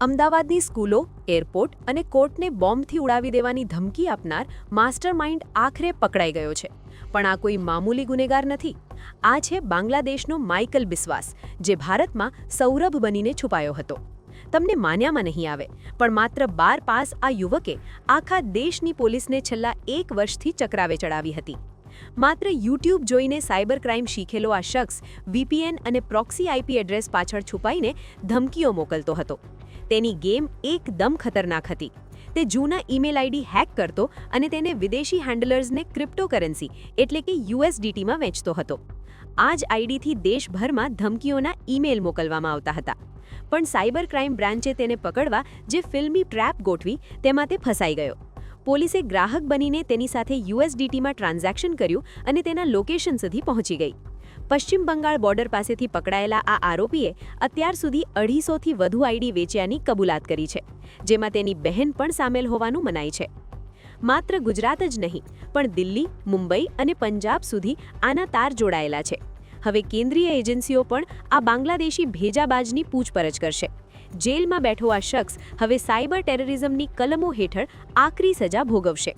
અમદાવાદની સ્કૂલો, એરપોર્ટ અને કોર્ટને બોમ્બથી ઉડાવી દેવાની ધમકી આપનાર માસ્ટરમાઇન્ડ આખરે પકડાઈ ગયો છે. પણ આ કોઈ મામૂલી ગુનેગાર નથી. આ છે બાંગ્લાદેશનો માઇકલ બિસ્વાસ, જે ભારતમાં સૌરભ બનીને છુપાયો હતો. તમને માન્યામાં નહીં આવે, પણ માત્ર 12 પાસ આ યુવકે આખા દેશની પોલીસને છેલ્લા 1 વર્ષથી ચક્રાવે ચડાવી હતી. માત્ર યુટ્યુબ જોઈને સાયબર ક્રાઇમ શીખેલો આ શખ્સ VPN અને પ્રોક્સી IP એડ્રેસ પાછળ છુપાઈને ધમકીઓ મોકલતો હતો. તેની ગેમ એકદમ ખતરનાક હતી. તે જૂના ઈમેલ ID હેક કરતો અને તેને વિદેશી હેન્ડલર્સને ક્રિપ્ટોકરન્સી એટલે કે USDTમાં વેચતો હતો. આ જ આઈડીથી દેશભરમાં ધમકીઓના ઈમેલ મોકલવામાં આવતા હતા. પણ સાયબર ક્રાઇમ બ્રાન્ચે તેને પકડવા જે ફિલ્મી ટ્રેપ ગોઠવી તેમાં તે ફસાઈ ગયો. પોલીસે ગ્રાહક બનીને તેની સાથે USDTમાં ટ્રાન્ઝેક્શન કર્યું અને તેના લોકેશન સુધી પહોંચી ગઈ. પશ્ચિમ બંગાળ બોર્ડર પાસેથી પકડાયેલા આ આરોપીએ અત્યાર સુધી 250થી વધુ ID વેચ્યાની કબૂલાત કરી છે, જેમાં તેની બહેન પણ સામેલ હોવાનું મનાય છે. માત્ર ગુજરાત જ નહીં, પણ દિલ્હી, મુંબઈ અને પંજાબ સુધી આના તાર જોડાયેલા છે. હવે કેન્દ્રીય એજન્સીઓ પણ આ બાંગ્લાદેશી ભેજાબાજની પૂછપરછ કરશે. જેલમાં બેઠો આ શખ્સ હવે સાયબર ટેરરિઝમની કલમો હેઠળ આકરી સજા ભોગવશે.